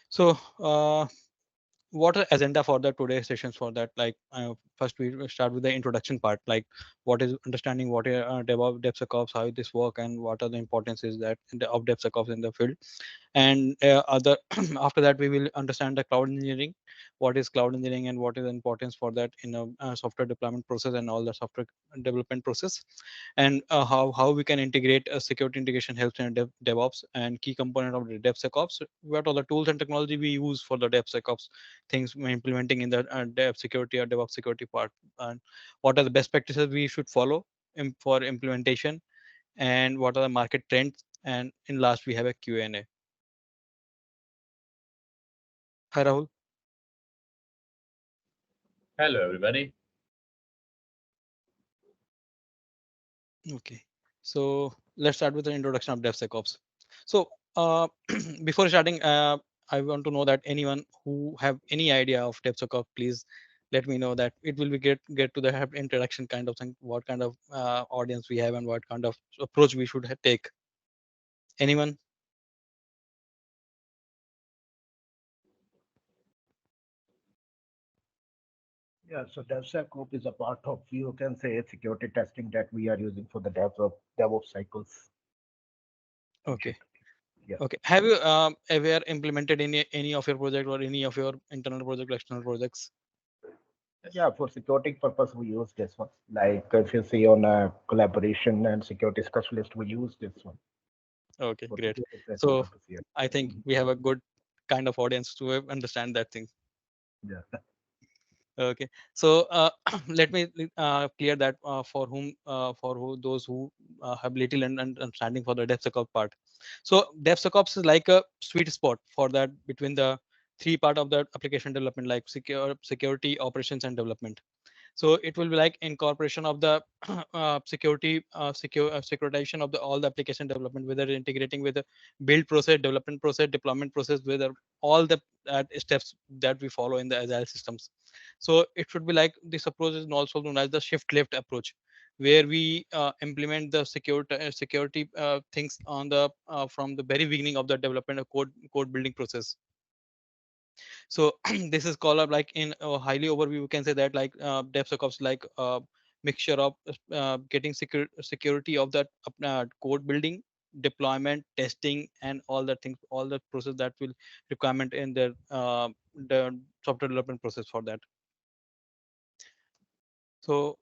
So what are agenda for the today's sessions for that? Like first we will start with the introduction part, like what is understanding what are DevSecOps, how this work, and what are the importances that of DevSecOps in the field. And other after that we will understand the cloud engineering, what is cloud engineering and what is the importance for that in a, software deployment process and all the software development process, and how we can integrate security integration helps in DevOps and key component of the DevSecOps, what are the tools and technology we use for the DevSecOps things we're implementing in the dev security or DevOps security part, and what are the best practices we should follow for implementation, and what are the market trends, and in last we have a Q&A. Hi Rahul. Hello, everybody. Okay, so let's start with the introduction of DevSecOps. So before starting, I want to know that anyone who have any idea of DevSecOps, please let me know that it will be get to the have introduction kind of thing, what kind of audience we have and what kind of approach we should take. Anyone? Yeah, so DevSecOps is a part of, you can say, security testing that we are using for the DevOps cycles. Okay. Yeah. Okay. Have you ever implemented any of your project or any of your internal project or external projects? Yeah, for security purpose, we use this one. Like if you see on a collaboration and security specialist, we use this one Okay, for great. security testing So purpose. Yeah. I think we have a good kind of audience to understand that thing. Yeah. Okay, so let me clear that for who those who have little understanding for the DevSecOps part. So DevSecOps is like a sweet spot for that between the three part of the application development, like security, operations, and development. So it will be like incorporation of the securitization of the all the application development, whether integrating with the build process, development process, deployment process, whether all the steps that we follow in the agile systems. So it should be like this approach is also known as the shift left approach, where we implement the security things on the from the very beginning of the development of code building process. So this is called up like in a highly overview we can say that like DevSecOps like mixture of getting security of that code building, deployment, testing, and all the things, all the process that will requirement in the software development process for that. So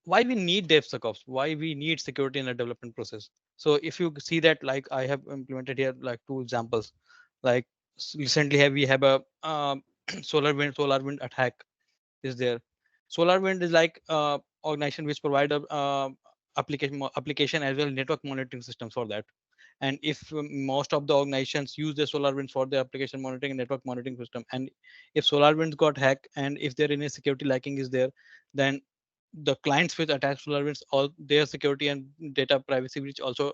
why we need DevSecOps, why we need security in the development process? So if you see that, like I have implemented here like two examples, like recently we have a solar wind attack is there. SolarWind is like organization which provide a application as well as network monitoring systems for that. And if most of the organizations use the SolarWinds for the application monitoring and network monitoring system, and if SolarWinds got hacked and if there any security lacking is there, then the clients which attach SolarWinds, all their security and data privacy breach also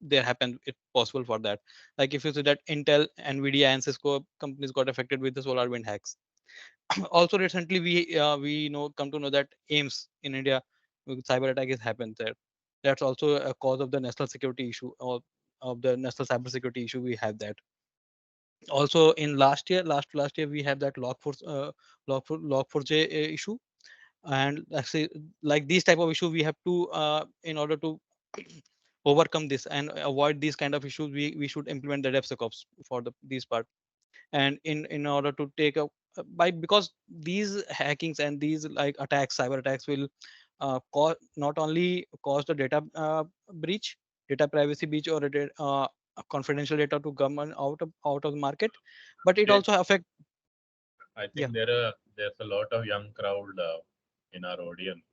there happen it possible for that. Like if you see that Intel, Nvidia, and Cisco companies got affected with the SolarWind hacks. Also recently we know come to know that AIMS in India cyber attack has happened there. That's also a cause of the national security issue or of the national cyber security issue we have that. Also in last year we have that log4j issue, and actually like these type of issue we have to in order to overcome this and avoid these kind of issues, we should implement the DevSecOps for these part. And in order to take a by because these hackings and these like attacks, cyber attacks will not only cause the data breach, data privacy breach, or a confidential data to come out of the market, but it There, also affect. I Yeah. think there's a lot of young crowd in our audience.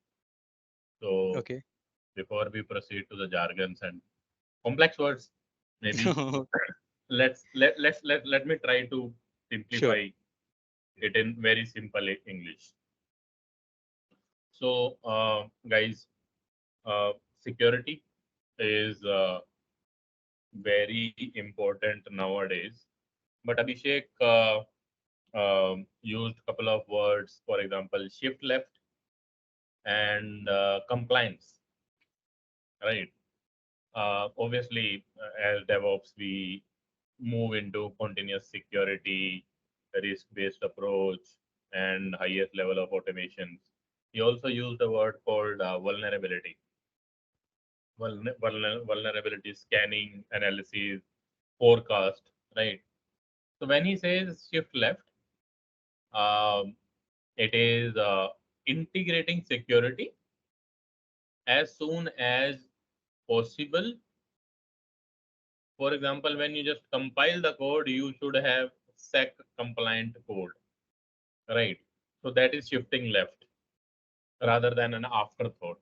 So Okay. before we proceed to the jargons and complex words, maybe let me try to Sure. simplify it in very simple English. So, guys, security is very important nowadays. But Abhishek used a couple of words, for example, shift left and compliance, right? Obviously, as DevOps, we move into continuous security, risk-based approach, and highest level of automations. He also used a word called vulnerability. Vulnerability scanning, analysis, forecast, right? So when he says shift left, um, it is integrating security as soon as possible. For example, when you just compile the code, you should have sec compliant code, right? So that is shifting left rather than an afterthought.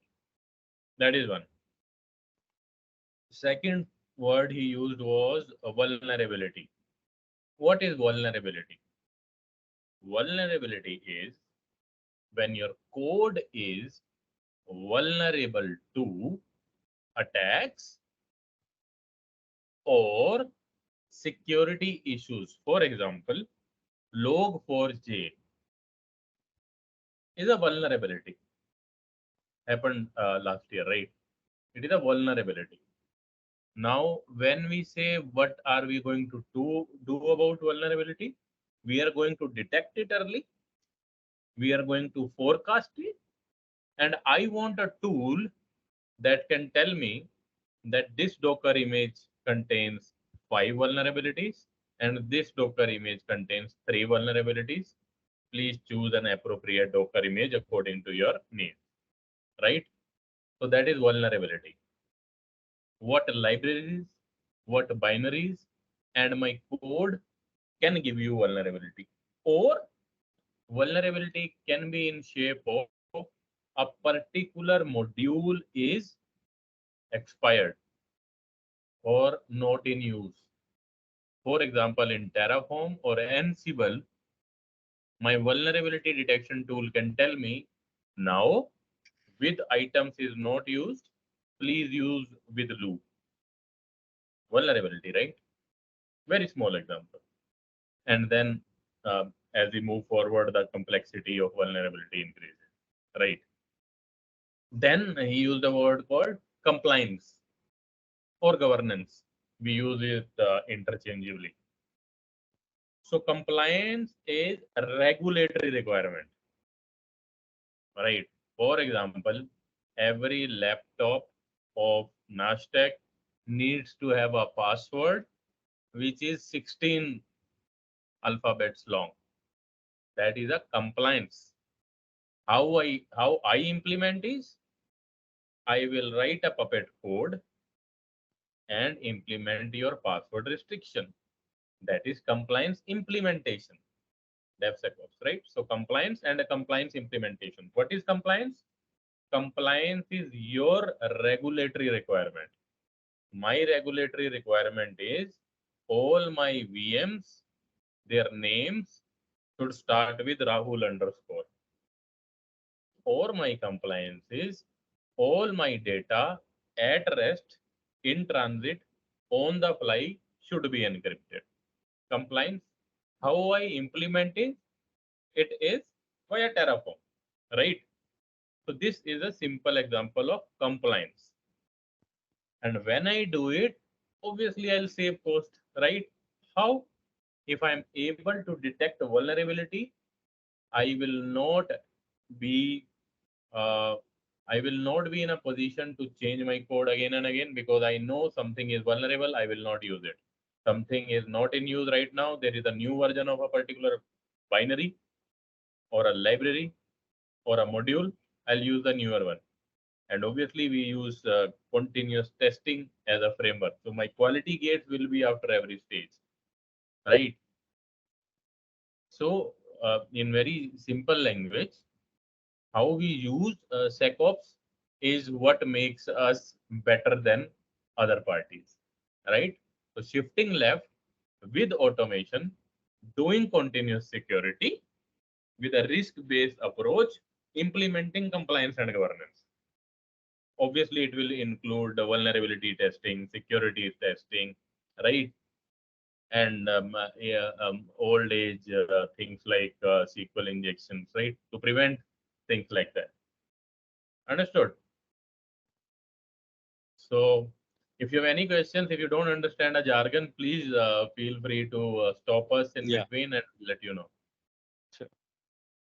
That is one. Second word he used was vulnerability. What is vulnerability? Vulnerability is when your code is vulnerable to attacks or security issues. For example, log4j is a vulnerability. Happened last year, right? It is a vulnerability. Now, when we say what are we going to do about vulnerability, we are going to detect it early. We are going to forecast it. And I want a tool that can tell me that this Docker image contains 5 vulnerabilities and this Docker image contains 3 vulnerabilities. Please choose an appropriate Docker image according to your needs, right? So that is vulnerability. What libraries, what binaries, and my code can give you vulnerability. Or vulnerability can be in shape of a particular module is expired or not in use. For example, in Terraform or Ansible, my vulnerability detection tool can tell me now with items is not used, please use with loop. Vulnerability, right? Very small example. And then as we move forward, the complexity of vulnerability increases, right? Then he used a word called compliance or governance. We use it interchangeably. So compliance is a regulatory requirement, right? For example, every laptop of Nasdaq needs to have a password which is 16 alphabets long. That is a compliance. How I implement is I will write a Puppet code and implement your password restriction. That is compliance implementation. DevSecOps, right? So compliance and a compliance implementation. What is compliance? Compliance is your regulatory requirement. My regulatory requirement is all my VMs, their names should start with Rahul underscore. Or my compliance is all my data at rest, in transit, on the fly should be encrypted. Compliance, how I implement it is via Terraform, right? So this is a simple example of compliance. And when I do it, obviously I'll save cost, right? How? If I'm able to detect a vulnerability, I will not be uh, I will not be in a position to change my code again and again because I know something is vulnerable. I will not use it. Something is not in use right now. There is a new version of a particular binary or a library or a module. I'll use the newer one. And obviously, we use continuous testing as a framework. So my quality gates will be after every stage, right? So in very simple language, how we use SecOps is what makes us better than other parties, right? So shifting left with automation, doing continuous security with a risk-based approach, implementing compliance and governance. Obviously, it will include vulnerability testing, security testing, right? And yeah, old age things like SQL injections, right? To prevent things like that. Understood? So If you have any questions, if you don't understand a jargon, please feel free to stop us in Yeah, between and let you know. sure.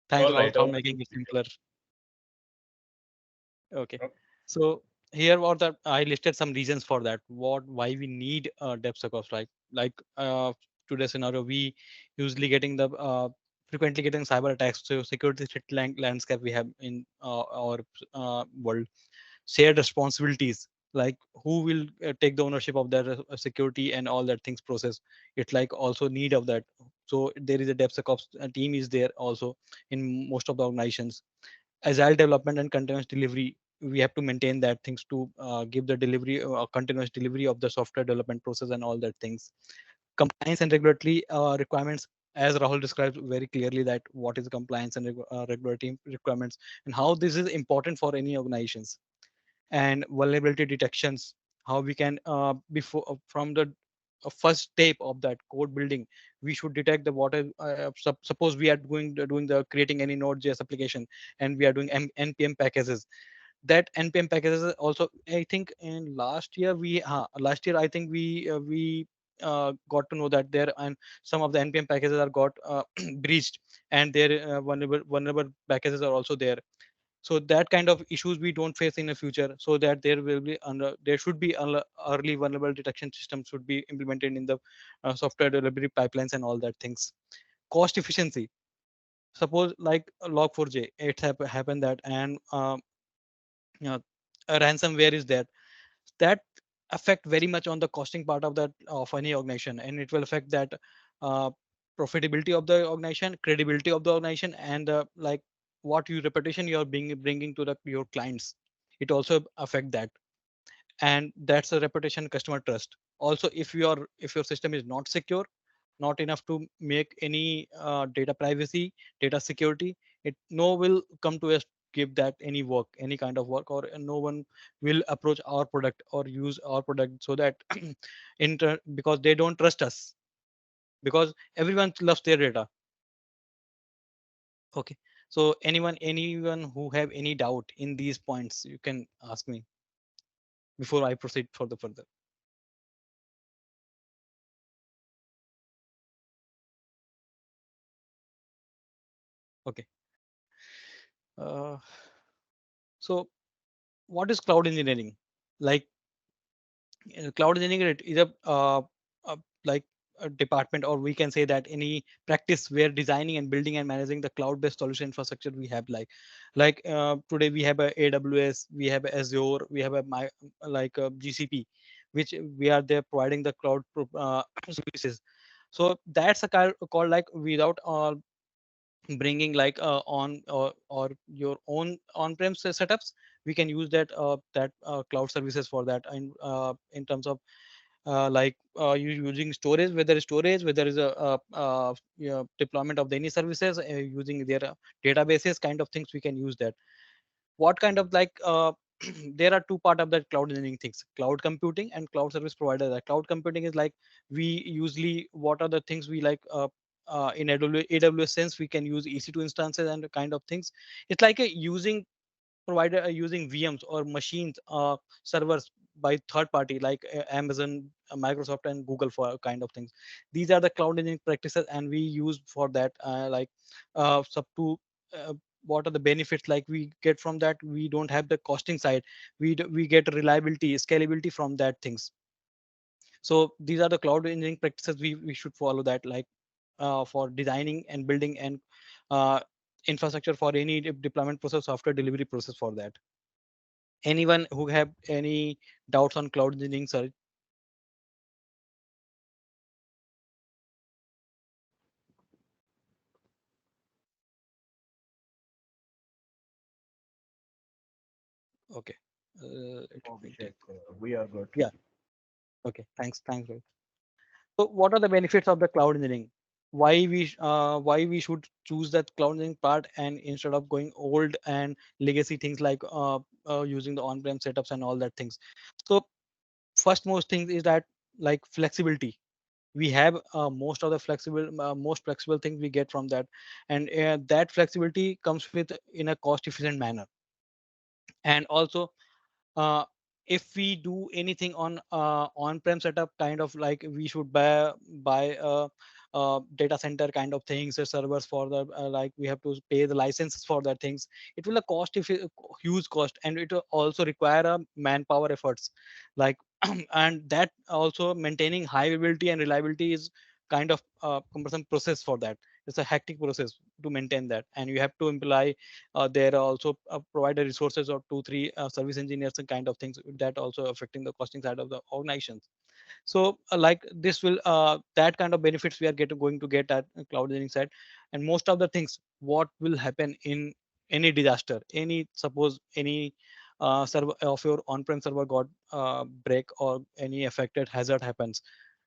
Thanks All a lot right, for over to making it you. simpler. Okay. Okay. So here are the I listed some reasons for that. Why we need DevSecOps, right? Like today's scenario, we usually getting the frequently getting cyber attacks. So security threat landscape we have in our world. Shared responsibilities, like who will take the ownership of that security and all that things process. It's like also need of that. So there is a DevSecOps team is there also in most of the organizations. Agile development and continuous delivery, we have to maintain that things to give the delivery continuous delivery of the software development process and all that things. Compliance and regulatory requirements, as Rahul described very clearly that what is compliance and regulatory requirements and how this is important for any organizations. And vulnerability detections, how we can before from the first step of that code building, we should detect the what is suppose we are doing the creating any node.js application and we are doing npm packages. That npm packages is also, I think in last year I think we got to know that there and some of the npm packages are got breached, and their vulnerable packages are also there. So that kind of issues we don't face in the future, so that there should be early vulnerable detection systems should be implemented in the software delivery pipelines and all that things. Cost efficiency, suppose like log4j it happened that, and you know, a ransomware is there, that affect very much on the costing part of that of any organization, and it will affect that uh, profitability of the organization, credibility of the organization, and like what you reputation you are bringing to the your clients. It also affect that, and that's a reputation, customer trust. Also, if your system is not secure, not enough to make any data privacy, data security, it no will come to us give that any work, any kind of work, or no one will approach our product or use our product, so that because they don't trust us, because everyone loves their data. Okay. So anyone who have any doubt in these points, you can ask me before I proceed for the further. Okay. uh, so what is cloud engineering? Like cloud engineering is a like a department, or we can say that any practice where designing and building and managing the cloud based solution infrastructure we have, like today we have a aws, we have a azure, we have a like a gcp, which we are there providing the cloud services. So that's a called like without bringing like on or your own on-prem setups, we can use that cloud services for that, and in terms of you using storage, whether storage, whether is a deployment of the any services using their databases kind of things, we can use that. What kind of there are two part of that cloud engineering things: cloud computing and cloud service provider. The cloud computing is like we usually what are the things we in AWS sense, we can use EC2 instances and kind of things. It's like a using provider using VMs or machines servers by third party like Amazon, Microsoft, and Google for kind of things. These are the cloud engineering practices, and we use for that sub to uh, what are the benefits like we get from that. We don't have the costing side, we get reliability, scalability from that things. So these are the cloud engineering practices we should follow that, for designing and building and uh, infrastructure for any deployment process, software delivery process for that. Anyone who have any doubts on cloud engineering, sir? Okay. Let Oh, me Abhishek, take. we are good. Yeah. Okay. Thanks, Rohit. So what are the benefits of the cloud engineering? Why we should choose that cloud engineering part, and instead of going old and legacy things like using the on-prem setups and all that things. So first most thing is that like flexibility. We have most flexible things we get from that, and that flexibility comes with in a cost efficient manner. And also uh, if we do anything on on-prem setup, kind of like we should buy data center kind of things, servers for the like we have to pay the licenses for that things. It will a cost, if huge cost, and it will also require a manpower efforts, like and that also maintaining high availability and reliability is kind of cumbersome process for that. It's a hectic process to maintain that, and you have to imply there are also provider resources of 2 3 service engineers and kind of things that also affecting the costing side of the organizations. So like this will that kind of benefits we are going to get at cloud engineering side. And most of the things what will happen in any disaster, any suppose any server of your on-prem server got break or any affected hazard happens,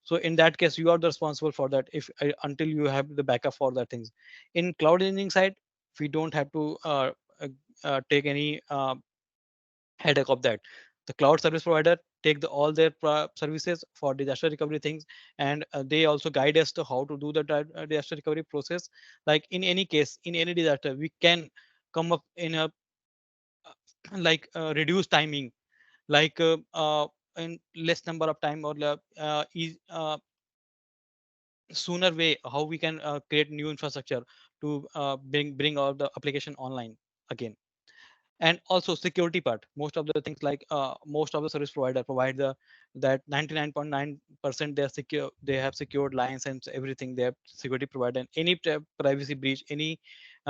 so in that case you are the responsible for that if until you have the backup for that things. In cloud engineering side we don't have to take any headache of that. The cloud service provider take all their services for disaster recovery things, and they also guide us to how to do the disaster recovery process. Like in any case, in any disaster, we can come up in a like reduce timing, like in less number of time or sooner way how we can create new infrastructure to bring all the application online again. And also security part, most of the things like most of the service provider provide the that 99.9% they are secure, they have secured lines and everything, they have security provider, and any privacy breach, any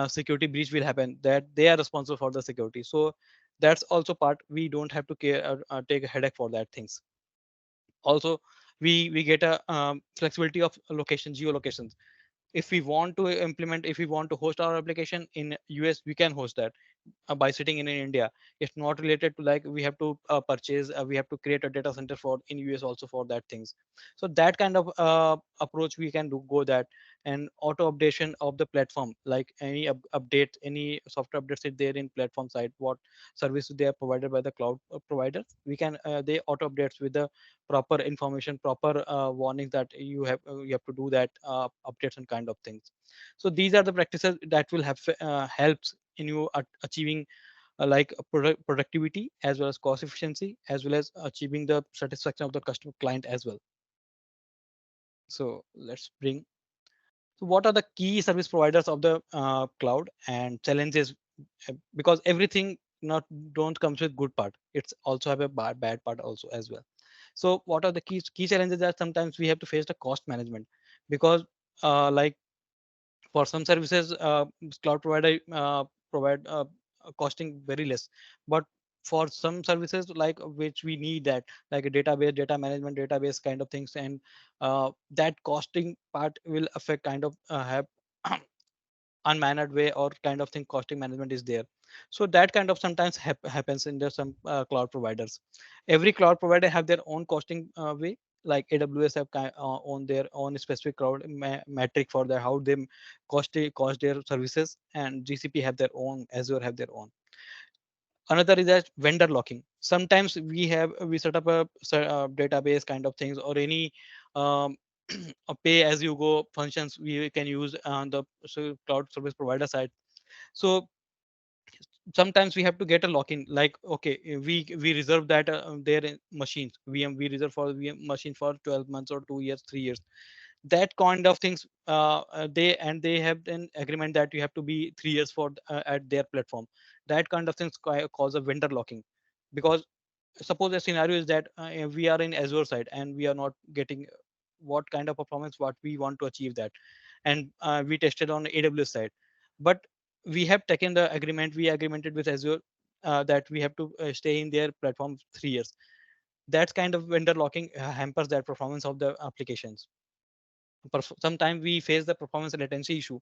security breach will happen, that they are responsible for the security. So that's also part we don't have to care take a headache for that things. Also we get a flexibility of location, geolocations. If we want to implement, if we want to host our application in US, we can host that by sitting in India. It's not related to like we have to purchase, we have to create a data center for in US also for that things. So that kind of approach we can do go that. And auto updation of the platform, like any update, any software updates is there in platform side, what service they are provided by the cloud provider, we can they auto updates with the proper information, proper warnings that you have to do that updates and kind of things. So these are the practices that will have helps in you achieving like productivity as well as cost efficiency as well as achieving the satisfaction of the customer client as well. So let's bring, so what are the key service providers of the cloud and challenges? Because everything not don't comes with good part, it's also have a bad part also as well. So what are the key challenges that sometimes we have to face? The cost management, because like for some services cloud provider provide costing very less, but for some services like which we need that, like a database, data management, database kind of things, and that costing part will affect kind of have unmanaged way or kind of thing, costing management is there. So that kind of sometimes happens in the some cloud providers. Every cloud provider have their own costing way, like AWS have on their own specific cloud metric for their how they cost their services, and GCP have their own, Azure have their own. Another is that vendor locking. Sometimes we set up a database kind of things or any um, a pay as you go functions we can use on the cloud service provider side. So sometimes we have to get a lock-in, like okay, we reserve that their machines we reserve for VM machine for 12 months or 2 years, 3 years, that kind of things. They have an agreement that you have to be 3 years for at their platform. That kind of things cause a vendor locking, because suppose a scenario is that we are in Azure side and we are not getting what kind of performance what we want to achieve that, and we tested on AWS side, but we have taken the agreement, we agreemented with Azure that we have to stay in their platform 3 years. That kind of vendor locking hampers that performance of the applications. Sometimes we face the performance latency issue,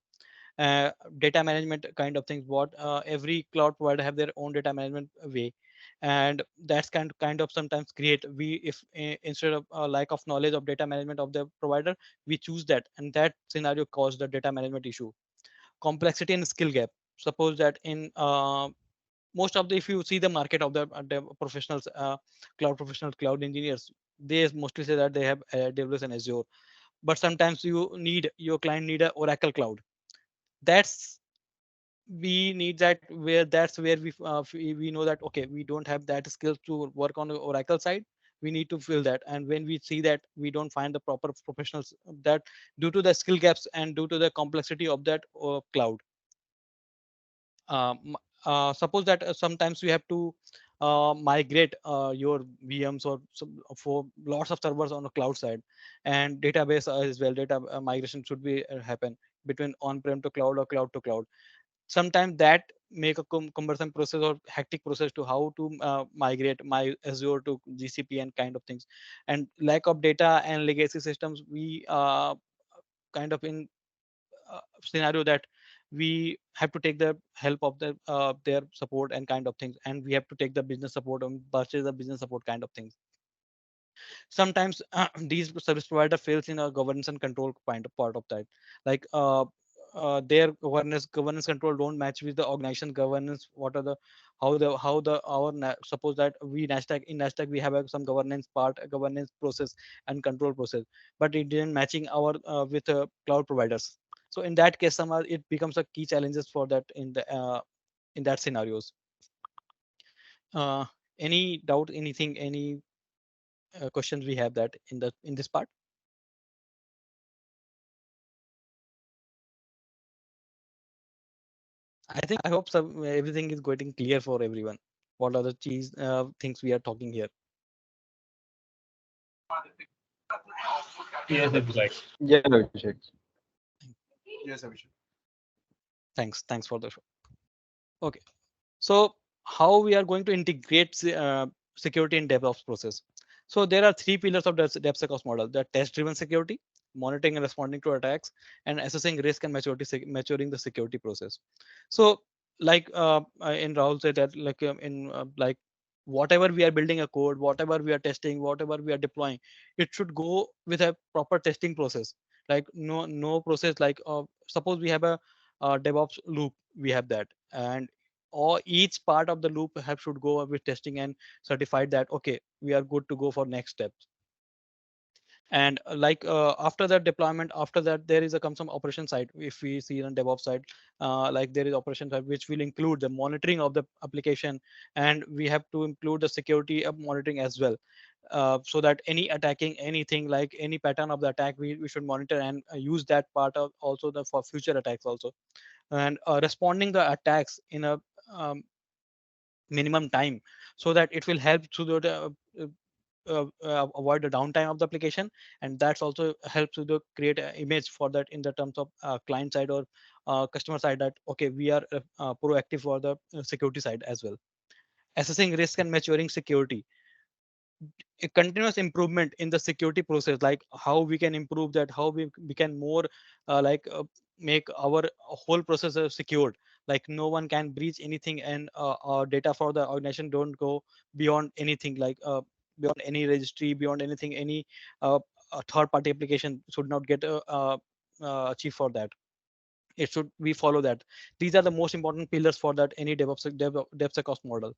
uh, data management kind of things, what every cloud provider have their own data management way, and that's kind of sometimes create we if instead of lack of knowledge of data management of the provider, we choose that, and that scenario caused the data management issue. Complexity and skill gap, suppose that in most of the, if you see the market of the professionals, cloud professionals, cloud engineers, they mostly say that they have AWS and Azure, but sometimes you need, your client need a Oracle cloud. That's we need that, where that's where we know that okay, we don't have that skills to work on the Oracle side. We need to fill that, and when we see that we don't find the proper professionals, that due to the skill gaps and due to the complexity of that cloud. um, Suppose that sometimes we have to migrate your VMs or for lots of servers on the cloud side, and database as well. Data migration should be happen between on-prem to cloud or cloud to cloud. Sometimes that make a cumbersome process or hectic process to how to migrate my Azure to GCP and kind of things. And lack of data and legacy systems, we kind of in scenario that we have to take the help of their support and kind of things, and we have to take the business support and purchase the business support kind of things. Sometimes these service provider fails in a governance and control part of that, like their governance control don't match with the organization governance. What are the how the our suppose that we Nasdaq, in Nasdaq we have some governance part, a governance process and control process, but it didn't matching our with cloud providers. So in that case, some it becomes a key challenges for that in that scenarios. uh, any doubt, anything, any questions we have that in this part? I hope some everything is getting clear for everyone. What are the cheese things we are talking here? Yes, exactly. Yeah, Abhishek. Yes, Abhishek. Thanks for the show. Okay, so how we are going to integrate security in DevOps process? So there are three pillars of DevSecOps model: the test-driven security, monitoring and responding to attacks, and assessing risk and maturing the security process. So, like in Rahul said that, like in like whatever we are building a code, whatever we are testing, whatever we are deploying, it should go with a proper testing process. Like no process like suppose we have a DevOps loop, we have that, and or each part of the loop have should go with testing and certified that okay, we are good to go for next steps. And like after that deployment, after that there is a come some operation side. If we see on DevOps side, like there is operation side which will include the monitoring of the application, and we have to include the security of monitoring as well, so that any attacking anything, like any pattern of the attack, we should monitor and use that part of also the for future attacks also. And responding the attacks in a minimum time, so that it will help to avoid the downtime of the application, and that's also helps to create an image for that in the terms of client side or customer side, that okay, we are proactive for the security side as well. Assessing risk and maturing security, a continuous improvement in the security process, like how we can improve that, how we can more make our whole process secured, like no one can breach anything, and our data for the organization don't go beyond anything, like beyond any registry, beyond anything, any a third party application should not get achieved for that. It should we follow that. These are the most important pillars for that any DevSecOps model.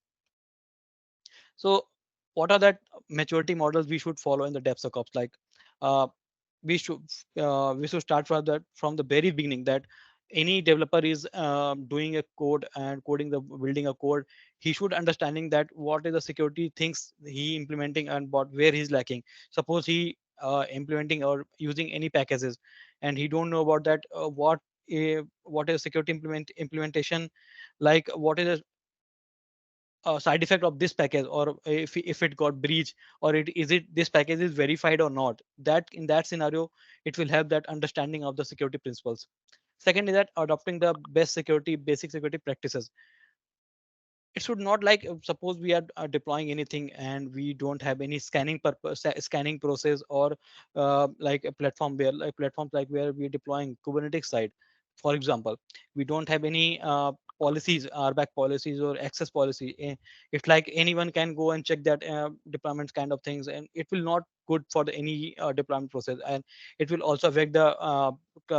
So what are that maturity models we should follow in the DevSecOps? Like uh, we should start from the very beginning, that any developer is doing a code and coding the building a code, he should understanding that what is the security things he implementing and what where he's lacking. Suppose he implementing or using any packages, and he don't know about that what is security implementation, like what is side effect of this package, or if it got breached, or it is it this package is verified or not, that in that scenario it will help that understanding of the security principles. Second is that adopting the best security basic security practices. It should not like suppose we are deploying anything and we don't have any scanning purpose scanning process, or like a platform where like platforms like where we're deploying Kubernetes side, for example, we don't have any policies, RBAC policies or access policy. It's like anyone can go and check that deployments kind of things, and it will not good for any deployment process, and it will also affect the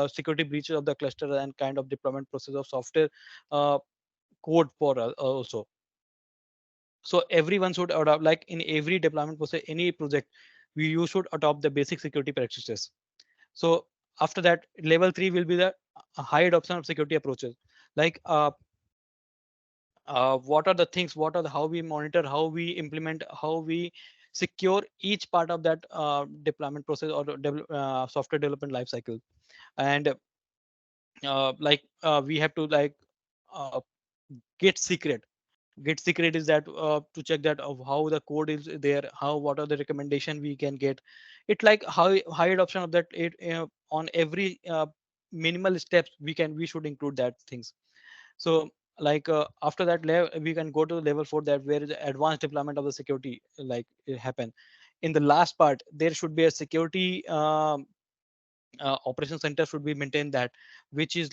security breaches of the cluster and kind of deployment process of software uh, code for also. So everyone should adopt, like in every deployment process, any project, you should adopt the basic security practices. So after that, level 3 will be the high adoption of security approaches. Like what are the things, what are the, how we monitor, how we implement, how we secure each part of that deployment process or software development life cycle. And we have to uh, get secret. Get secret is that to check that of how the code is there, how, what are the recommendation we can get. It like how high adoption of that, it on every minimal steps we should include that things. So after that we can go to level 4, that where the advanced deployment of the security it happen. In the last part there should be a security operation center should be maintained, that which is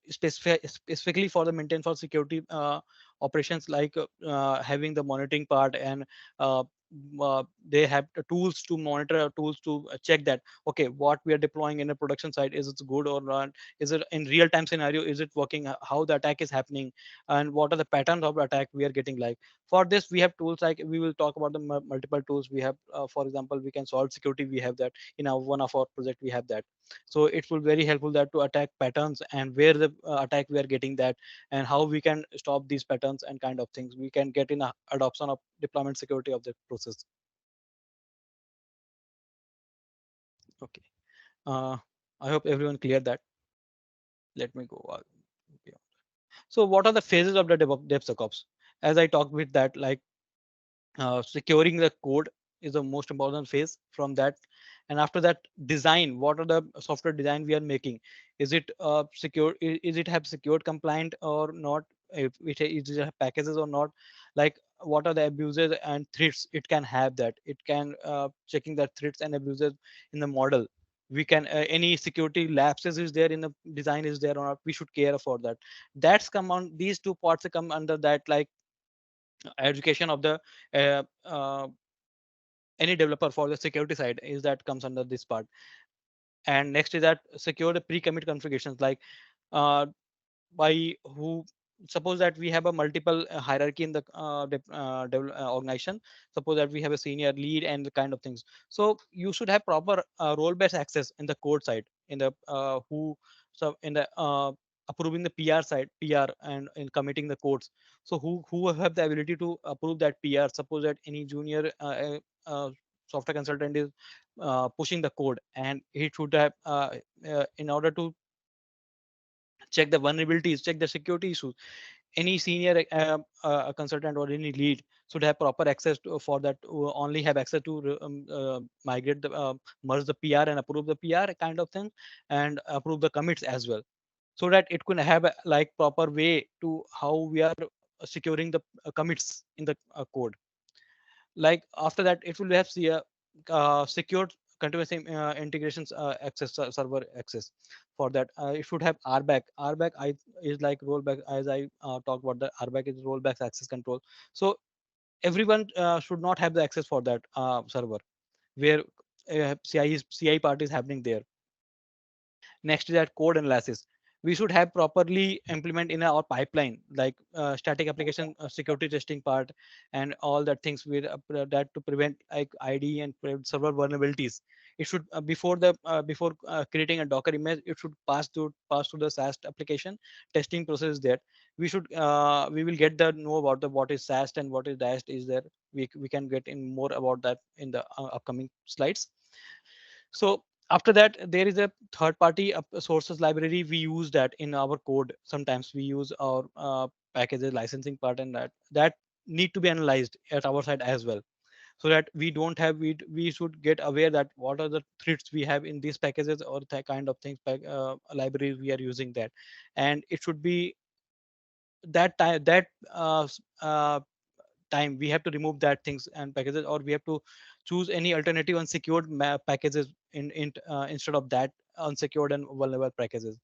specifically for the maintain for security operations, having the monitoring part, and uh, they have the tools to monitor, tools to check that okay, what we are deploying in a production site, is it good or not, is it in real time scenario, is it working, how the attack is happening, and what are the patterns of attack we are getting. Like for this we have tools, like we will talk about the multiple tools we have. For example, we can solve security, we have that in our one of our project, we have that. So it will very helpful that to attack patterns and where the attack we are getting that, and how we can stop these patterns and kind of things we can get in a adoption of deployment security of the process. Okay, uh, I hope everyone clear that. Let me go okay. So what are the phases of the DevSecOps? As I talked with that, securing the code is the most important phase from that. And after that, design, what are the software design we are making, is it secure, is it have secured compliant or not, if is it have packages or not, like what are the abuses and threats it can have, that it can checking the threats and abuses in the model. We can any security lapses is there in the design is there or not, we should care for that. That's come on, these two parts come under that, education of the uh, uh, any developer for the security side is that comes under this part. And next is that secure the pre-commit configurations, uh, by who, suppose that we have a multiple hierarchy in the organization. Suppose that we have a senior, lead, and the kind of things. So you should have proper role-based access in the code side, in the who, so in the approving the PR side, PR, and in committing the codes. So who have the ability to approve that PR. Suppose that any junior software consultant is pushing the code, and he should have in order to check the vulnerabilities, check the security issues. Any senior consultant or any lead should have proper access to, for that, only have access to migrate the merge the PR and approve the PR kind of thing, and approve the commits as well, so that it could have a proper way to how we are securing the commits in the code. After that, it will have secured continuous integrations access, server access. For that it should have RBAC. RBAC is like rollback, as I talked about, the RBAC is rollback access control. So everyone should not have the access for that server, where CI part is happening there. Next is that code analysis. We should have properly implement in our pipeline, static application security testing part, and all that things with that to prevent like ID and server vulnerabilities. It should before creating a Docker image, it should pass to the SAST application testing process. That we will get the know about the what is SAST and what is DAST is there. We can get in more about that in the upcoming slides. So after that, there is a third party sources library. We use that in our code. Sometimes we use our packages licensing part, and that need to be analyzed at our side as well, so that we don't have we should get aware that what are the threats we have in these packages or that kind of things, libraries we are using that. And it should be that time, that time we have to remove that things and packages, or we have to choose any alternative unsecured packages instead of that unsecured and vulnerable packages.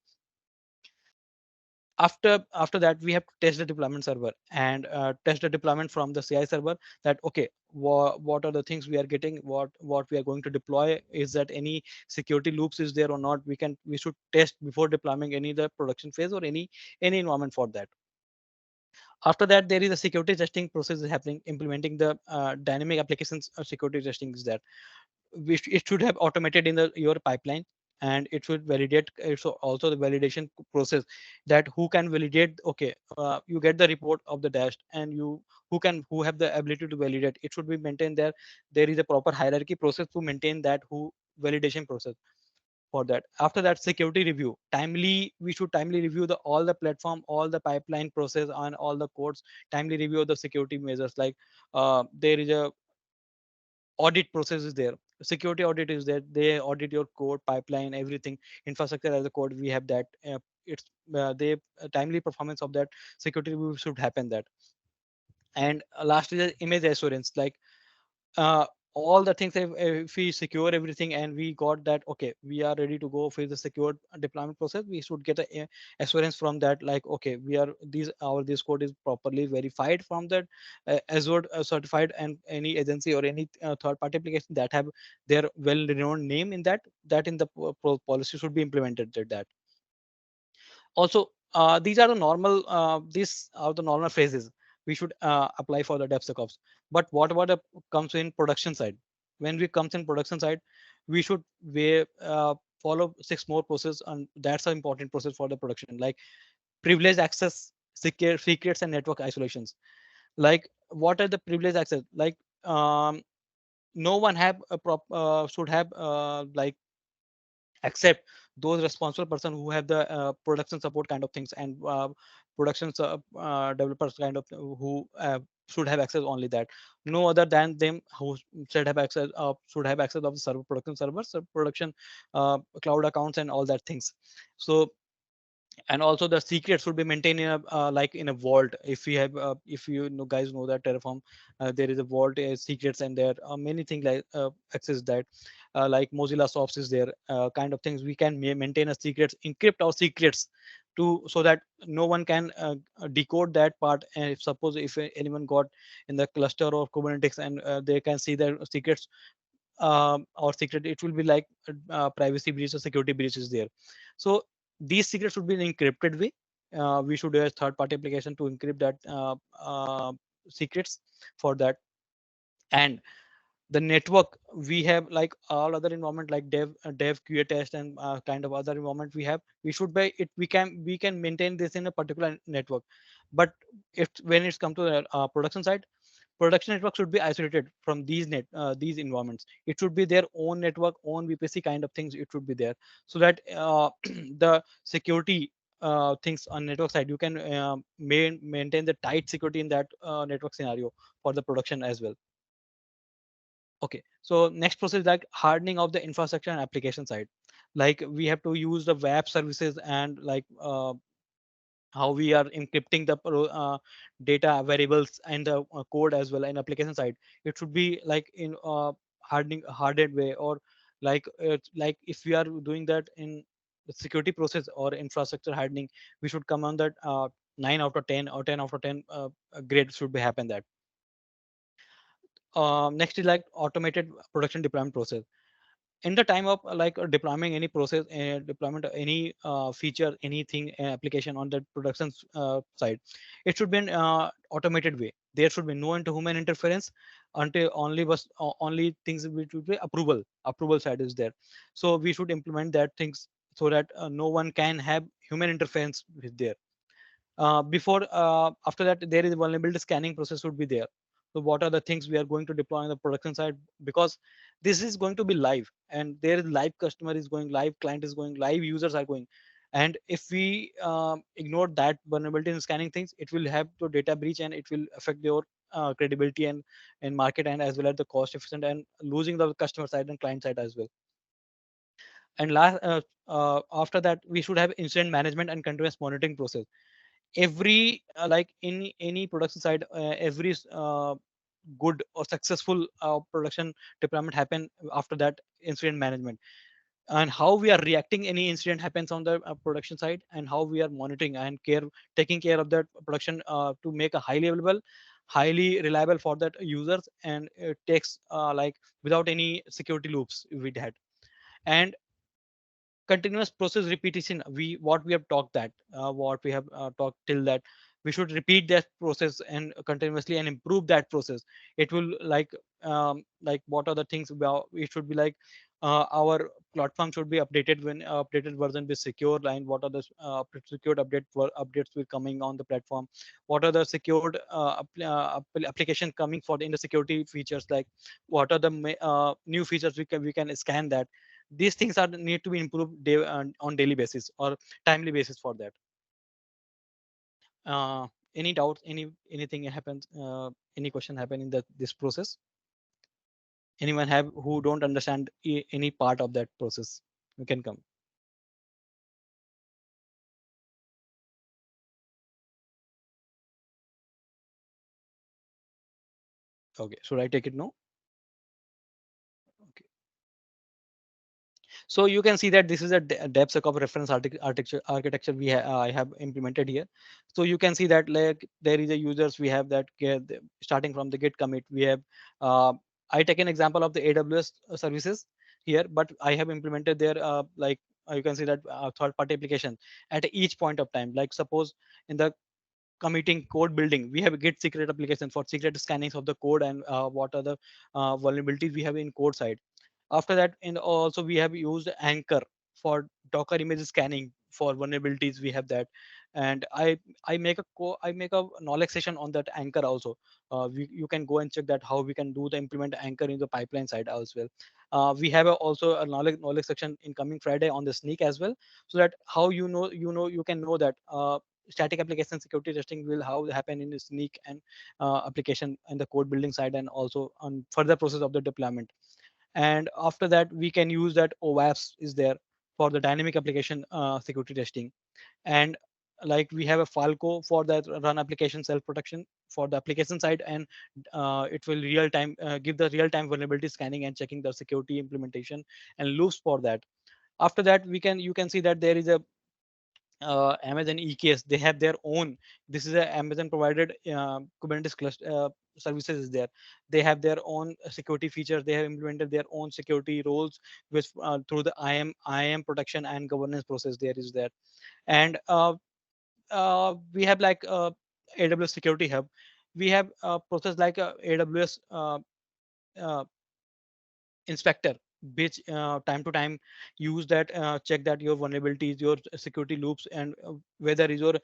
After that, we have to test the deployment server and test the deployment from the CI server, that okay, what are the things we are getting, what we are going to deploy, is that any security loops is there or not. We should test before deploying any the production phase or any environment for that. After that, there is a security testing process is happening, implementing the dynamic applications security testing is that it should have automated in your pipeline. and it should validate. It's also the validation process, that who can validate. Okay, you get the report of the dash, and you who have the ability to validate. It should be maintained there. There is a proper hierarchy process to maintain that who validation process for that. After that, security review. Timely, we should timely review the all the platform, all the pipeline process, and all the codes. Timely review the security measures. Like there is a audit process is there. Security audit is there. They audit your code, pipeline, everything, infrastructure as a code. We have that. It's they timely performance of that security review should happen. That. And last is the image assurance. Like uh, all the things, if we secure everything and we got that, okay, we are ready to go for the secured deployment process, we should get a assurance from that, like, okay, we are this code is properly verified from that Azure certified, and any agency or any third party application that have their well renowned name in that, that in the policy should be implemented that. Also, these are the normal phrases we should apply for the DevSecOps. But what about the comes in production side? When we comes in production side, we should follow 6 more process, and that's an important process for the production, like privileged access, secrets, and network isolations. Like, what are the privileged access? Like, no one have a should have like accept those responsible person who have the production support kind of things, and developers kind of who should have access only that. No other than them who should have access of the server production servers, production cloud accounts, and all that things. So, and also the secret should be maintained in a like in a vault. If we have if you know guys know that Terraform, there is a vault secrets, and there are many things like access that like Mozilla Sops is there, kind of things we can maintain a secrets, encrypt our secrets to, so that no one can decode that part. And if suppose if anyone got in the cluster or Kubernetes, and they can see their secrets or secret, it will be like privacy breach or security breach is there. So these secrets should be in encrypted way. We should use third party application to encrypt that secrets for that. And the network, we have like all other environment like dev QA test, and kind of other environment we have, we should by it we can maintain this in a particular network. But if when it's come to the production side, production network should be isolated from these environments. It should be their own network, own VPC kind of things, it should be there, so that the security things on network side, you can maintain the tight security in that network scenario for the production as well. Okay, so next process is like hardening of the infrastructure and application side. Like, we have to use the web services, and like how we are encrypting the data variables and the code as well. In application side, it should be like in hardened way, or like like if we are doing that in the security process or infrastructure hardening, we should come on that 9 out of 10 or 10 out of 10 grade should be happen that. Next is like automated production deployment process. In the time of like deploying any process, deployment of any feature, anything application on the production side, it should be an automated way. There should be no human interference until only things which would be approval side is there. So we should implement that things, so that no one can have human interference with there. Before After that, there is vulnerability scanning process would be there. So what are the things we are going to deploy on the production side? Because this is going to be live, and there is live customer is going live, client is going live, users are going. And if we ignore that vulnerability in scanning things, it will have the data breach, and it will affect your credibility and market, and as well as the cost efficient, and losing the customer side and client side as well. And after that, we should have incident management and continuous monitoring process. Every like in any production side, every good or successful production deployment happen after that incident management, and how we are reacting any incident happens on the production side, and how we are monitoring and taking care of that production to make a highly available, highly reliable for that users, and it takes like without any security loops we had. And continuous process repetition, what we have talked that what we have talked till that, we should repeat that process and continuously and improve that process. It will like what are the things about it should be like our platform should be updated when updated version with secure line. What are the secured updates will coming on the platform? What are the secured application coming for in the security features? Like what are the new features we can scan that? These things are need to be improved on daily basis or timely basis for that. Uh, any doubts? Anything happens? Any question happen in this process? Anyone have who don't understand any part of that process? You can come. Okay, should I take it now? Okay. So you can see that this is a DevSecOps reference architecture I have implemented here. So you can see that like there is a users we have that starting from the Git commit. We have I take an example of the AWS services here, but I have implemented there like you can see that third-party application at each point of time. Like suppose in the committing code building, we have a Git secret application for secret scannings of the code and what are the vulnerabilities we have in code side. After that, and also we have used Anchor for Docker image scanning for vulnerabilities. We have that, and I make a knowledge session on that Anchor also. You can go and check that how we can do the implement Anchor in the pipeline side as well. We have also a knowledge section in coming Friday on the Sneak as well, so that how you can know that static application security testing will how happen in the Sneak and application and the code building side, and also on further process of the deployment. And after that we can use that OWASP is there for the dynamic application security testing. And like we have a Falco for that run application self protection for the application side, and it will real time give the real time vulnerability scanning and checking the security implementation and loops for that. After that you can see that there is a Amazon EKS. They have their own. This is a Amazon provided Kubernetes cluster services is there. They have their own security features. They have implemented their own security roles with through the IAM protection and governance process. There is there, and we have like AWS Security Hub. We have a process like AWS uh, inspector, which time to time use that check that your vulnerabilities, your security loops, and whether is your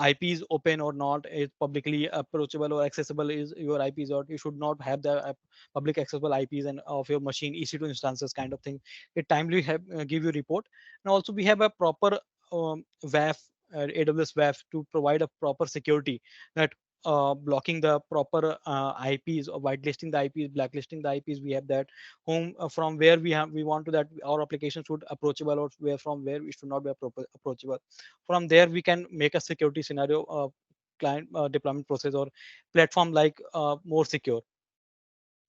IP is open or not, is publicly approachable or accessible is your IPs, or you should not have the public accessible IPs and of your machine EC2 instances kind of thing. It timely have give you report. And also we have a proper WAF, AWS WAF to provide a proper security that blocking the proper IPs or whitelisting the IPs, blacklisting the IPs. We have that whom from where we want to that our application should approachable, or where from where we should not be approachable. From there we can make a security scenario client deployment process or platform like more secure.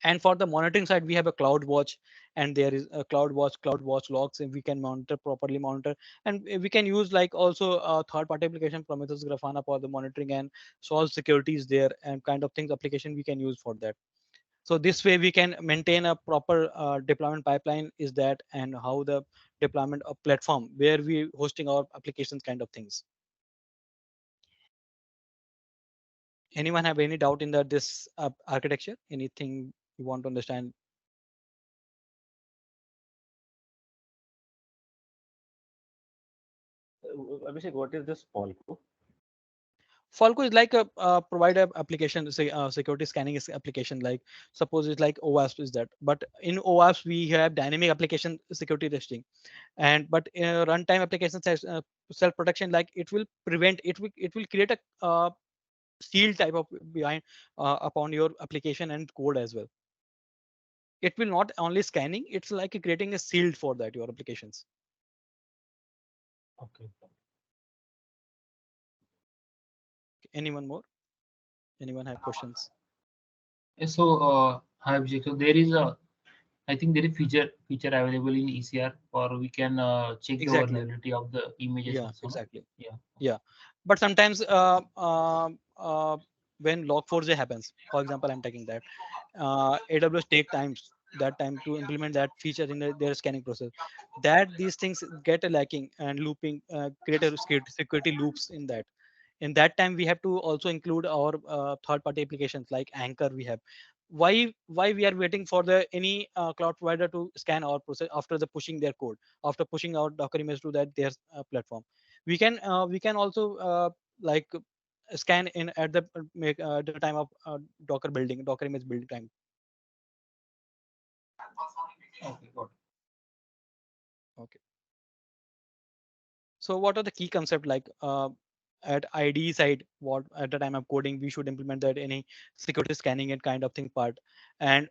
And for the monitoring side, we have a cloud watch, and there is a cloud watch logs, and we can monitor properly monitor. And we can use like also third party application Prometheus Grafana for the monitoring and solve securities there and kind of things application we can use for that. So this way we can maintain a proper deployment pipeline is that, and how the deployment of platform where we hosting our applications kind of things. Anyone have any doubt in that this architecture? Anything you want to understand? Abhishek, what is this Polko? Falco is like a provider application, say security scanning is application. Like suppose it's like OWASP is that, but in OWASP we have dynamic application security testing, and but runtime application says self protection. Like it will prevent, it will create a shield type of behind upon your application and code as well. It will not only scanning; it's like creating a shield for that your applications. Okay. Anyone more? Anyone have questions? So, hi Abhishek. So there is a, I think there is feature available in ECR, or we can check the Exactly. vulnerability of the images Yeah, also. No? exactly. Yeah. Yeah, but sometimes when log4j happens, for example, I'm taking that AWS take times that time to implement that feature in their scanning process, that these things get a lacking and looping create a security loops in that. In that time we have to also include our third party applications like Anchor we have. why we are waiting for the any cloud provider to scan our process after the pushing their code, after pushing our Docker image to that their platform. We can also like scan in at the make the time of Docker building, Docker image building time. Okay, got it. Okay. So what are the key concept like at IDE side? What at the time of coding we should implement that any security scanning and kind of thing part, and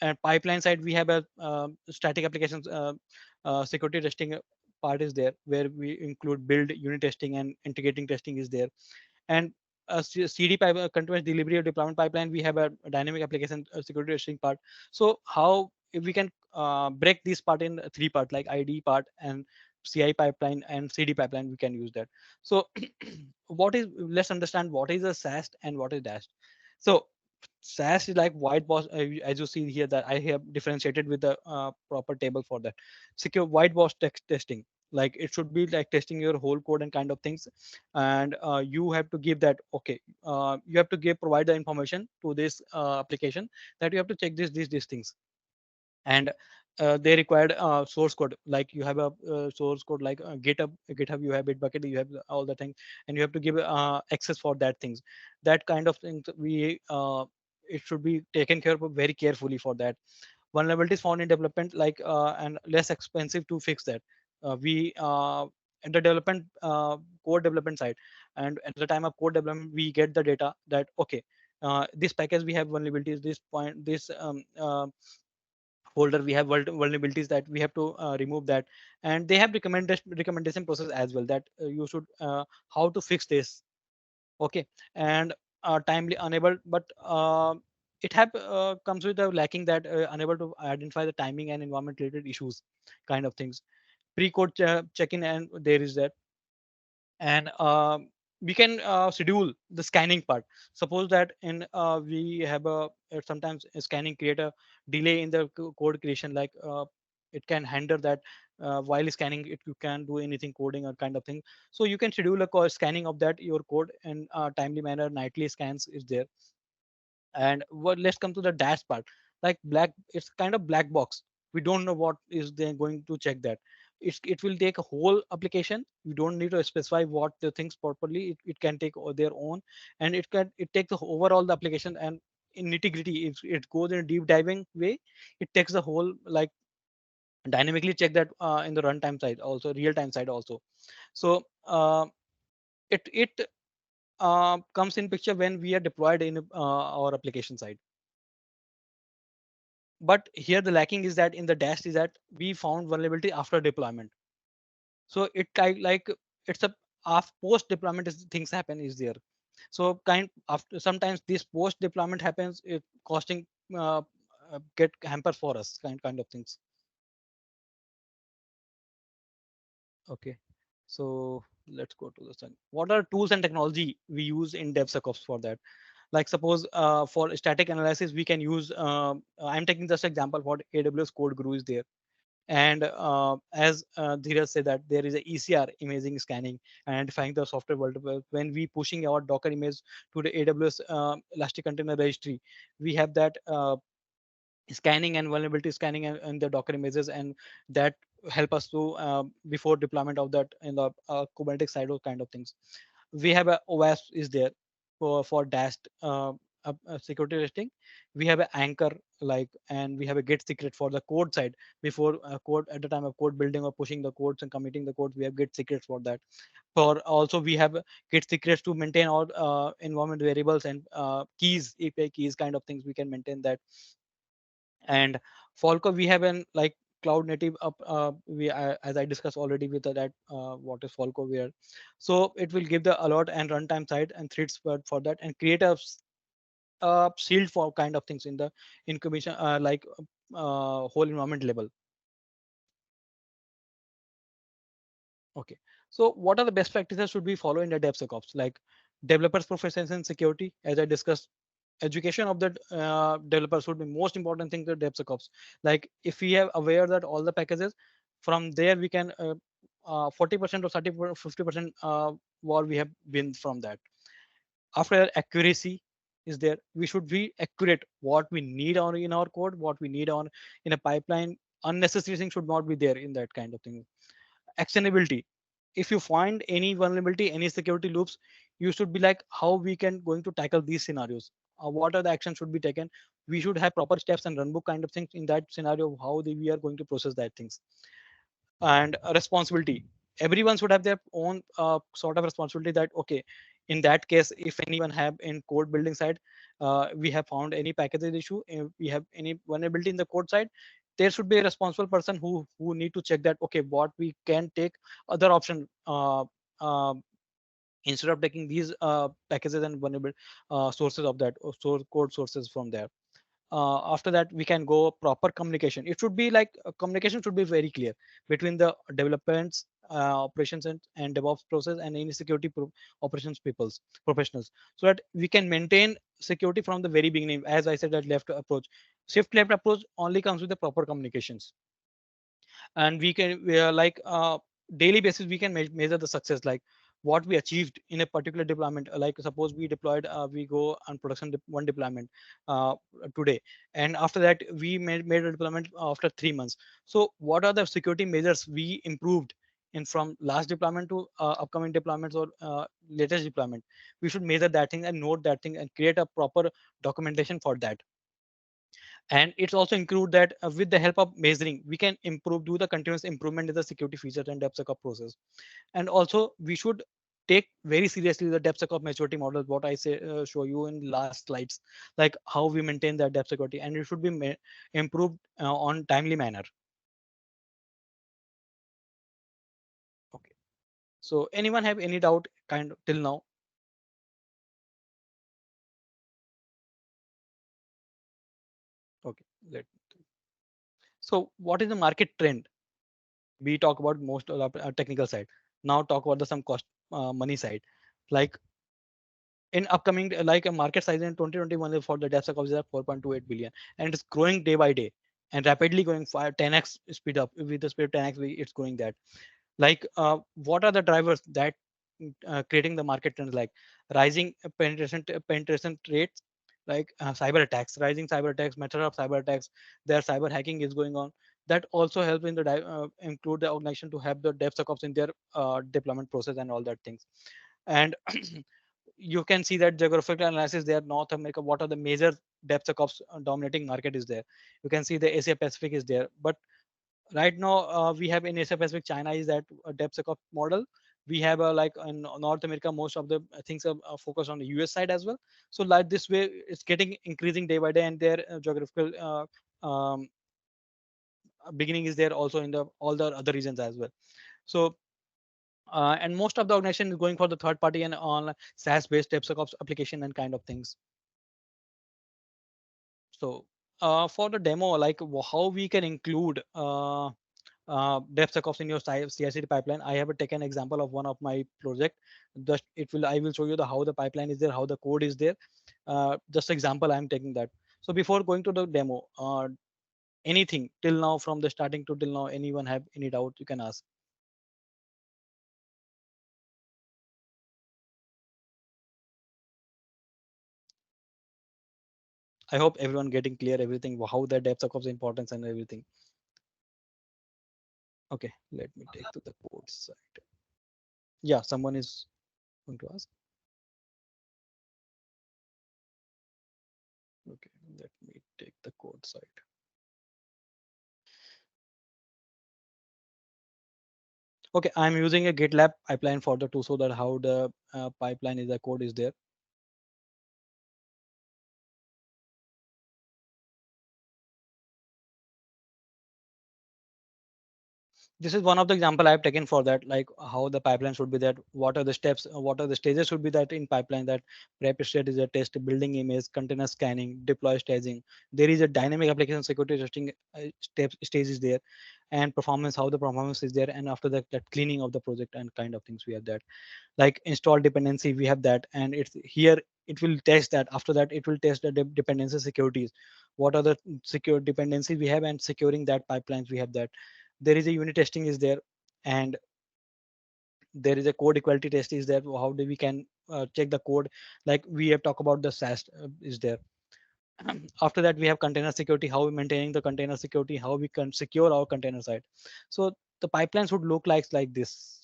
and pipeline side we have a static applications security testing part is there where we include build, unit testing, and integrating testing is there, and CD pipe, continuous delivery or deployment pipeline, we have a dynamic application security testing part. So how if we can break this part in three part like ID part and CI pipeline and CD pipeline, we can use that. So what is let's understand what is a SAST and what is DAST. So SAST is like white box, as you see here that I have differentiated with the proper table for that. Secure white box text testing, like it should be like testing your whole code and kind of things, and you have to give that okay, you have to give provide the information to this application that you have to check these things, and they required source code like you have a source code like github, you have Bitbucket, you have all the things, and you have to give access for that things, that kind of things we it should be taken care of very carefully for that. Vulnerabilities found in development like and less expensive to fix that. We in the development code development side, and at the time of code development we get the data that okay, this package we have vulnerabilities, this point this folder we have vulnerabilities that we have to remove that, and they have recommendation process as well that you should how to fix this. Okay, and timely unable, but it have comes with a lacking that unable to identify the timing and environment related issues kind of things. Pre-code check-in, and there is that, and we can schedule the scanning part. Suppose that in we have a sometimes scanning create a delay in the code creation, like it can hinder that while scanning it you can do anything coding or kind of thing. So you can schedule a scanning of that your code in a timely manner. Nightly scans is there. And what let's come to the dash part, like black, it's kind of black box. We don't know what is they going to check that. It will take a whole application. You don't need to specify what the things properly. It can take their own, and it takes the overall the application, and in nitty gritty if it goes in a deep diving way, it takes the whole like dynamically check that in the runtime side also, real time side also. So it comes in picture when we are deployed in our application side. But here the lacking is that in the dash is that we found vulnerability after deployment. So it kind like it's a post deployment is things happen is there. So kind after sometimes this post deployment happens, it costing get hamper for us kind of things. Okay, so let's go to the sun. What are tools and technology we use in DevSecOps for that? Like suppose for static analysis we can use I'm taking just example for AWS code guru is there, and as Dheeraj said that there is a ECR imaging scanning and identifying the software vulnerable. When we pushing our Docker image to the AWS Elastic Container Registry, we have that scanning and vulnerability scanning and the Docker images, and that help us to before deployment of that in the Kubernetes side or kind of things. We have a OS is there for dashed security testing. We have an anchor like, and we have a get secret for the code side before code at the time of code building or pushing the codes and committing the codes. We have get secrets for that. For also we have get secrets to maintain all environment variables and keys, API keys kind of things we can maintain that. And Falco we have an like cloud native up we as I discussed already with that what is Falco where. So it will give the alert and runtime side and threats for that, and create a shield for kind of things in the incubation like whole environment level. Okay, so what are the best practices should we follow in the DevSecOps? Like developers proficiency in security, as I discussed. Education of the developers would be most important thing to DevSecOps. Like if we have aware that all the packages, from there we can 40% or 30 50% what we have been from that. After accuracy, is there. We should be accurate what we need on in our code, what we need on in a pipeline. Unnecessary things should not be there in that kind of thing. Actionability. If you find any vulnerability, any security loops, you should be like how we can going to tackle these scenarios. What are the actions should be taken? We should have proper steps and runbook kind of things in that scenario, how we are going to process that things. And responsibility. Everyone should have their own sort of responsibility that okay, in that case, if anyone have in code building side, we have found any package issue, if we have any vulnerability in the code side, there should be a responsible person who need to check that okay, what we can take other option, instead of taking these packages and vulnerable sources of that source code sources from there. After that, we can go proper communication. It should be like communication should be very clear between the developments, operations and DevOps process and any security operations peoples professionals, so that we can maintain security from the very beginning. As I said, that left approach, shift left approach only comes with the proper communications. And we are like daily basis we can measure the success, like what we achieved in a particular deployment. Like suppose we deployed, we go on production one deployment today, and after that we made a deployment after 3 months. So what are the security measures we improved in from last deployment to upcoming deployments or latest deployment? We should measure that thing and note that thing and create a proper documentation for that. And it's also include that with the help of measuring, we can improve, do the continuous improvement in the security features and DevSecOps process. And also we should take very seriously the DevSecOps maturity model, what I say show you in last slides, like how we maintain that DevSecurity, and it should be improved on timely manner. Okay, so anyone have any doubt kind of till now? Okay, so what is the market trend? We talk about most of the technical side. Now talk about the some cost money side. Like in upcoming, like a market size in 2021 for the DevSecOps is at 4.28 billion, and it's growing day by day and rapidly going 10x speed up. With the speed of 10x, it's going that. Like what are the drivers that creating the market trends? Like rising penetration rates, like cyber attacks, rising cyber attacks, method of cyber attacks, their cyber hacking is going on. That also help in the include the organization to have the DevSecOps in their deployment process and all that things. And you can see that geographical analysis there. North America, what are the major DevSecOps dominating market is there. You can see the Asia Pacific is there, but right now we have in Asia Pacific, China is that DevSecOps model. We have like in North America, most of the things are focused on the US side as well. So like this way, it's getting increasing day by day, and their geographical beginning is there also in the all the other regions as well. So and most of the organization is going for the third party and on SaaS based DevSecOps application and kind of things. So for the demo, like how we can include DevSecOps in your CI/CD pipeline, I have taken example of one of my project. Just I will show you the how the pipeline is there, how the code is there. Just example, I'm taking that. So before going to the demo, anything till now from the starting to till now, anyone have any doubt? You can ask. I hope everyone getting clear everything, how the DevSecOps importance and everything. Okay, let me take to the code side. Yeah, someone is going to ask. Okay, let me take the code side. Okay, I'm using a GitLab pipeline for the tool, so that how the pipeline is, the code is there. This is one of the example I've taken for that, like how the pipeline should be that, what are the steps, what are the stages should be that in pipeline, that prep state is a test, building image, container scanning, deploy staging. There is a dynamic application security testing stage is there, and performance, how the performance is there, and after that cleaning of the project and kind of things we have that. Like install dependency, we have that, and it's here it will test that. After that it will test the dependency securities, what are the secure dependencies we have, and securing that pipelines we have that. There is a unit testing is there, and there is a code equality test is there, how do we can check the code. Like we have talked about the SAST is there. After that, we have container security, how we maintaining the container security, how we can secure our container side. So the pipelines would look like this.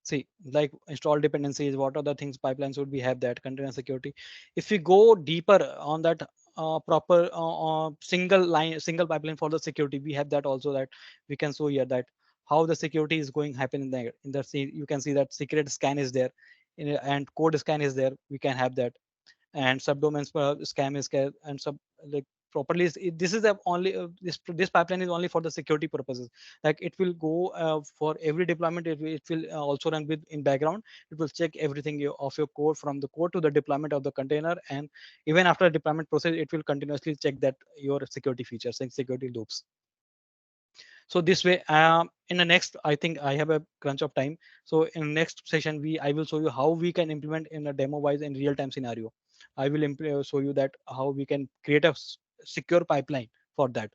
See, like install dependencies, what are the things pipelines would we have that container security. If we go deeper on that proper single pipeline for the security, we have that also, that we can show here that how the security is going happen in there. In the you can see that secret scan is there, and code scan is there. We can have that, and subdomains scam is and sub like properly this is the only this pipeline is only for the security purposes. Like it will go for every deployment, it will also run with in background. It will check everything of your code, from the code to the deployment of the container, and even after the deployment process it will continuously check that your security features and security loops. So this way, in the next, I think I have a crunch of time, so in next session I will show you how we can implement in a demo wise in real time scenario. I will show you that how we can create a secure pipeline for that.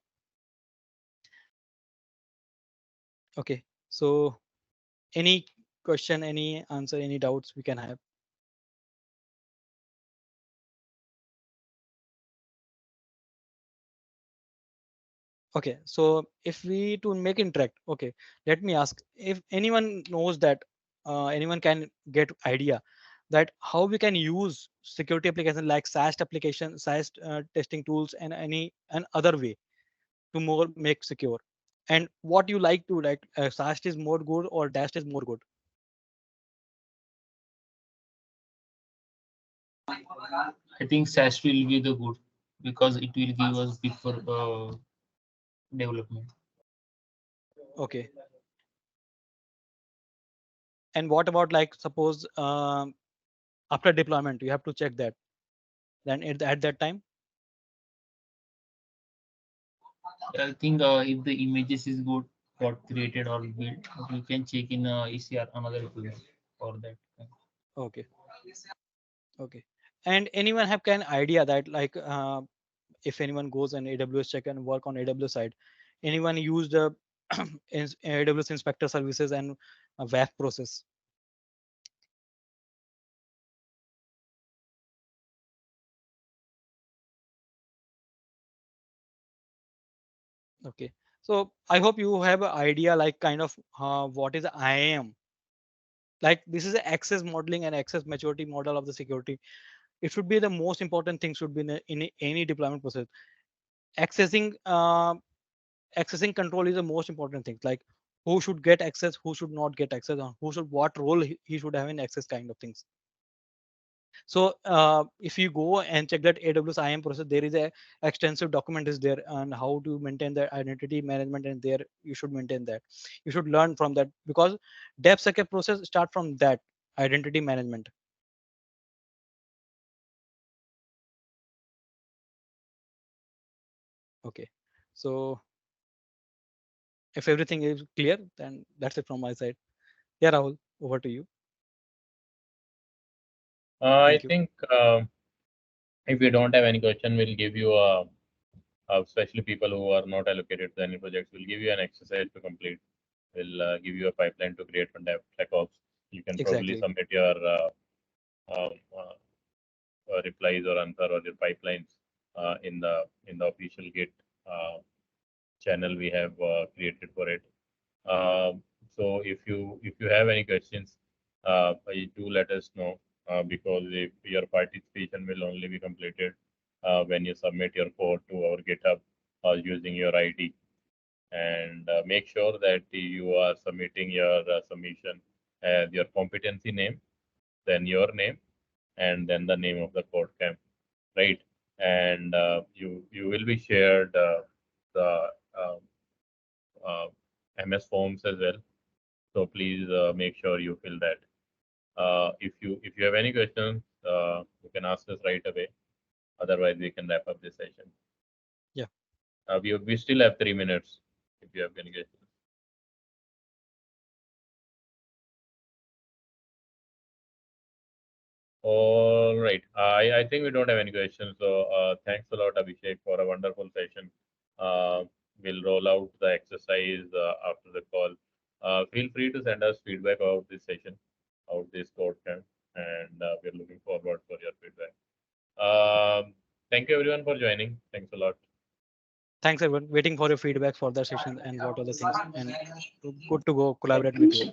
Okay, so any question, any answer, any doubts we can have? Okay, so if we to make interact, okay, let me ask if anyone knows that anyone can get idea that how we can use security application like SAST application, SAST testing tools, and any and other way to more make secure. And what you like to like, SAST is more good or DAST is more good? I think SAST will be the good because it will give us before development. Okay. And what about like suppose after deployment you have to check that, then at that time? I think if the images is good, got created or built, you can check in ECR another tool for that. Okay. Okay. And anyone have kind idea that like if anyone goes on AWS check and work on AWS side, anyone use the AWS inspector services and WAF process? Okay, so I hope you have an idea like kind of what is IAM. Like this is a access modeling and access maturity model of the security. It should be the most important thing, should be in any deployment process. Accessing accessing control is the most important thing. Like who should get access, who should not get access, or who should what role he should have in access kind of things. So if you go and check that AWS IAM process, there is a extensive document is there on how to maintain the identity management, and there you should maintain that. You should learn from that because DevSecOps process start from that identity management. Okay, so if everything is clear, then that's it from my side. Yeah, Rahul, over to you. I Thank you. think if you don't have any question, we'll give you especially people who are not allocated to any projects, we'll give you an exercise to complete. We'll give you a pipeline to create from DevSecOps. You can probably Exactly. submit your uh, uh, replies or answer or your pipelines in the official Git channel we have created for it. So if you have any questions, do let us know because if your participation will only be completed when you submit your code to our GitHub using your ID, and make sure that you are submitting your submission as your competency name, then your name, and then the name of the CodeCamp, right? And you will be shared the uh, uh, MS forms as well. So please make sure you fill that. If you have any questions, you can ask us right away. Otherwise, we can wrap up this session. Yeah. We still have 3 minutes if you have any questions. All right. I think we don't have any questions. So thanks a lot, Abhishek, for a wonderful session. We'll roll out the exercise after the call. Feel free to send us feedback about this session, out this CodeCamp, and we're looking forward for your feedback. Thank you everyone for joining. Thanks a lot. Thanks everyone. Waiting for your feedback for the session and what are the things, and good to go collaborate with you.